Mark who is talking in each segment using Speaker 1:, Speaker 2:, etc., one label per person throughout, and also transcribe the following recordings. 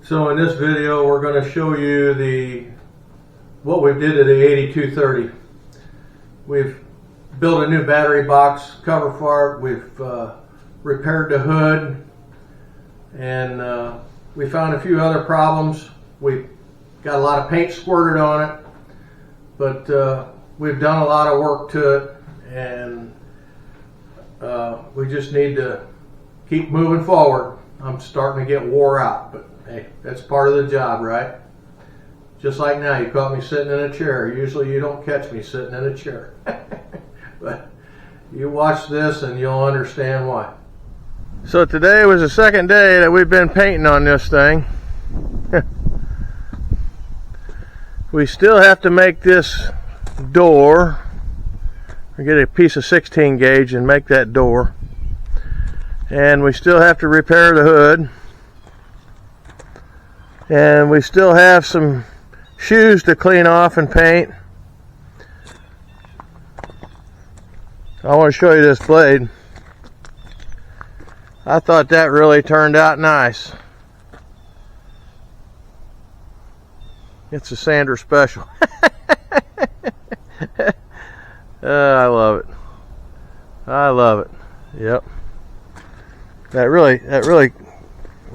Speaker 1: So in this video we're going to show you what we did to the 8230. We've built a new battery box cover for it. We've repaired the hood, and we found a few other problems. We got a lot of paint squirted on it, but we've done a lot of work to it, and we just need to keep moving forward. I'm starting to get wore out, but hey, that's part of the job, right? Just like now, you caught me sitting in a chair. Usually you don't catch me sitting in a chair. But you watch this and you'll understand why. So today was the second day that we've been painting on this thing. We still have to make this door. We get a piece of 16 gauge and make that door. And we still have to repair the hood. And we still have some shoes to clean off and paint. I want to show you this blade. I thought that really turned out nice. It's a sander special. I love it. I love it. Yep. That really,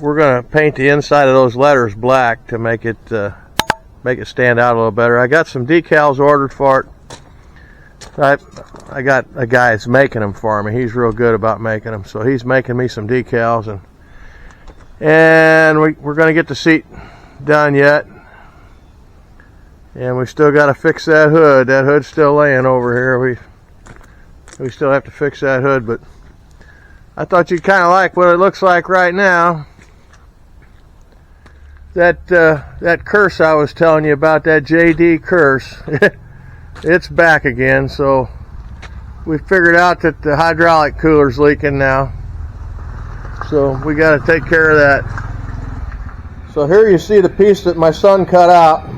Speaker 1: we're going to paint the inside of those letters black to make it stand out a little better. I got some decals ordered for it. I got a guy that's making them for me. He's real good about making them, so he's making me some decals, and we're going to get the seat done yet, and we still got to fix that hood. That hood's still laying over here. We still have to fix that hood, but I thought you'd kind of like what it looks like right now. That curse I was telling you about, that JD curse, it's back again. So we figured out that the hydraulic cooler's leaking now. So we got to take care of that. So here you see the piece that my son cut out.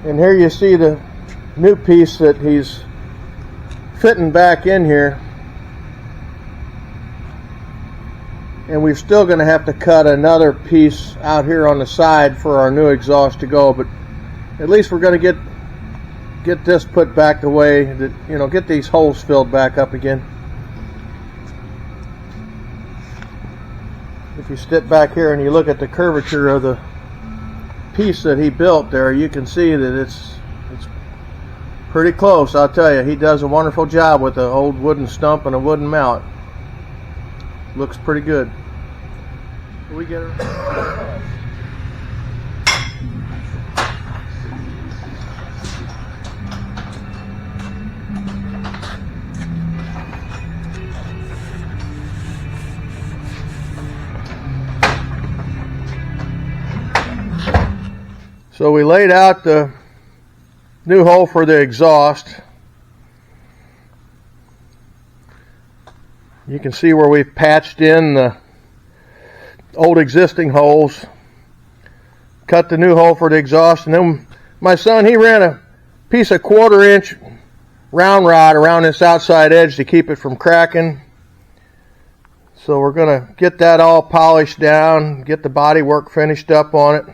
Speaker 1: And here you see the new piece that he's fitting back in here. And we're still going to have to cut another piece out here on the side for our new exhaust to go, but at least we're going to get this put back the way that, you know, get these holes filled back up again. If you step back here and you look at the curvature of the piece that he built there, you can see that it's pretty close. I'll tell you, he does a wonderful job with the old wooden stump and a wooden mallet. Looks pretty good. We get her. So we laid out the new hole for the exhaust. You can see where we've patched in the old existing holes, cut the new hole for the exhaust, and then my son, he ran a piece of 1/4 inch round rod around this outside edge to keep it from cracking. So we're going to get that all polished down, get the body work finished up on it,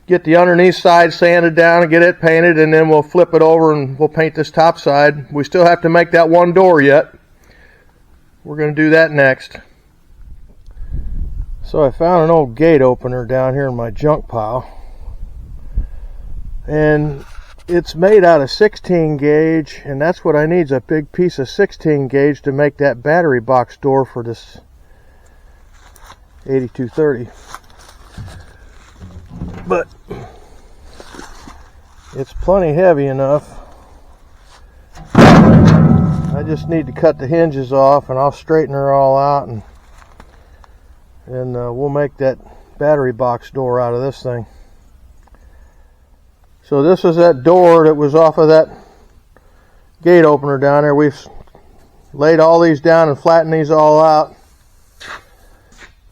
Speaker 1: get the underneath side sanded down and get it painted, and then we'll flip it over and we'll paint this top side. We still have to make that one door yet. We're going to do that next. So I found an old gate opener down here in my junk pile, and it's made out of 16 gauge, and that's what I need, is a big piece of 16 gauge to make that battery box door for this 8230. But it's plenty heavy enough. I just need to cut the hinges off, and I'll straighten her all out, and we'll make that battery box door out of this thing. So this is that door that was off of that gate opener down there. We've laid all these down and flattened these all out,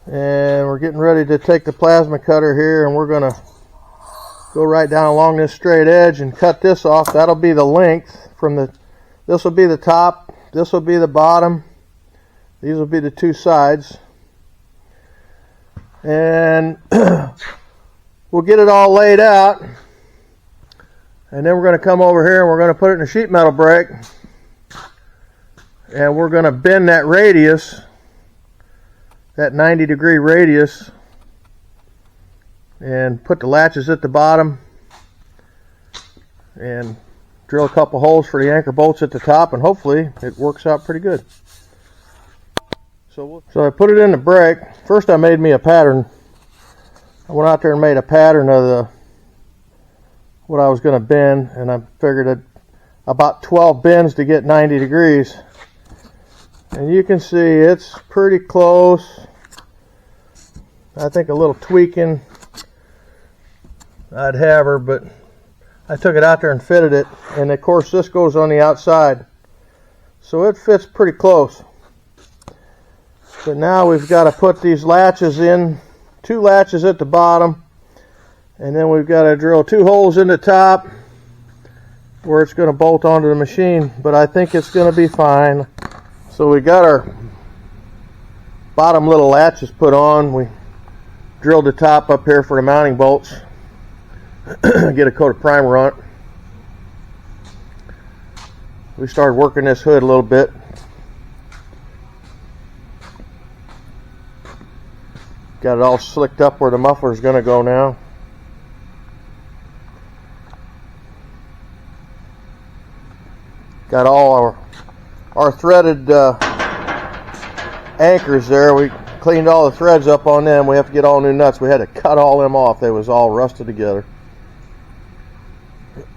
Speaker 1: and we're getting ready to take the plasma cutter here, and we're going to go right down along this straight edge and cut this off. That'll be the length from the, this will be the top, this will be the bottom, these will be the two sides. and we'll get it all laid out, and then we're going to come over here and we're going to put it in a sheet metal brake, and we're going to bend that radius, that 90-degree radius, and put the latches at the bottom and drill a couple holes for the anchor bolts at the top, and hopefully it works out pretty good. So I put it in the brake. First I made me a pattern. I went out there and made a pattern of what I was going to bend, and I figured it about 12 bends to get 90 degrees. And you can see it's pretty close. I think a little tweaking I'd have her, but I took it out there and fitted it, and of course this goes on the outside, so it fits pretty close. But now we've got to put these latches in, 2 latches at the bottom, and then we've got to drill 2 holes in the top where it's going to bolt onto the machine, but I think it's going to be fine. So we got our bottom little latches put on. We drilled the top up here for the mounting bolts. Get a coat of primer on it. We started working this hood a little bit. Got it all slicked up where the muffler is going to go now. Got all our threaded anchors there. We cleaned all the threads up on them. We have to get all new nuts. We had to cut all them off. They was all rusted together.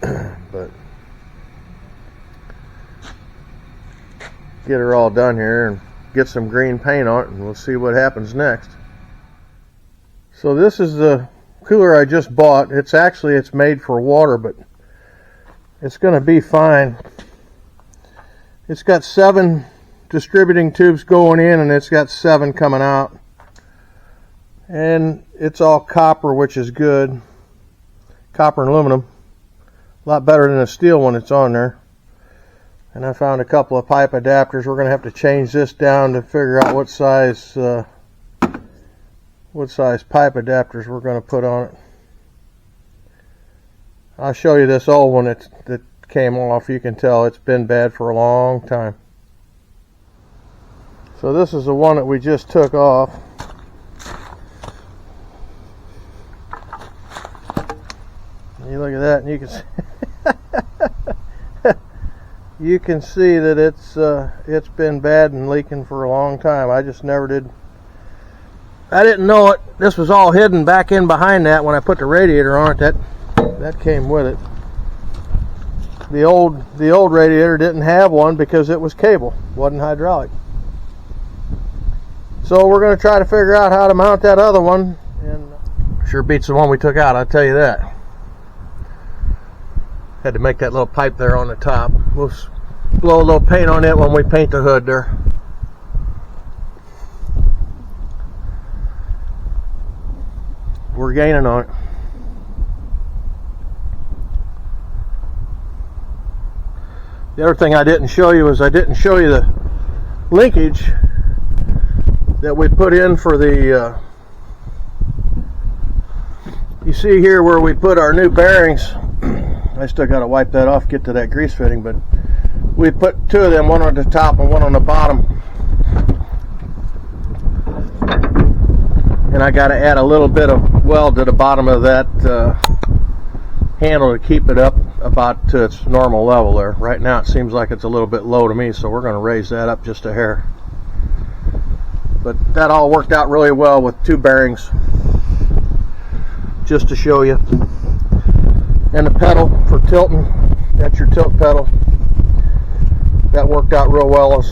Speaker 1: But get her all done here and get some green paint on it, and we'll see what happens next. So this is the cooler I just bought. It's made for water, but it's going to be fine. It's got 7 distributing tubes going in, and it's got 7 coming out, and it's all copper, which is good. Copper and aluminum, a lot better than the steel one that's on there. And I found a couple of pipe adapters. We're going to have to change this down to figure out what size pipe adapters we're going to put on it. I'll show you this old one that came off. You can tell it's been bad for a long time. So this is the one that we just took off. You look at that, and you can see you can see that it's been bad and leaking for a long time. I just never did. I didn't know it. This was all hidden back in behind that when I put the radiator on it. That came with it. The old radiator didn't have one because it was cable, wasn't hydraulic. So we're going to try to figure out how to mount that other one, and sure beats the one we took out, I'll tell you that. Had to make that little pipe there on the top. We'll blow a little paint on it when we paint the hood there. We're gaining on it. The other thing I didn't show you is I didn't show you the linkage that we put in for the you see here where we put our new bearings. I still got to wipe that off, get to that grease fitting, but we put 2 of them, one on the top and one on the bottom. And I got to add a little bit of weld to the bottom of that handle to keep it up about to its normal level there. Right now it seems like it's a little bit low to me, so we're going to raise that up just a hair. But that all worked out really well with 2 bearings, just to show you. And the pedal for tilting, that's your tilt pedal. That worked out real well.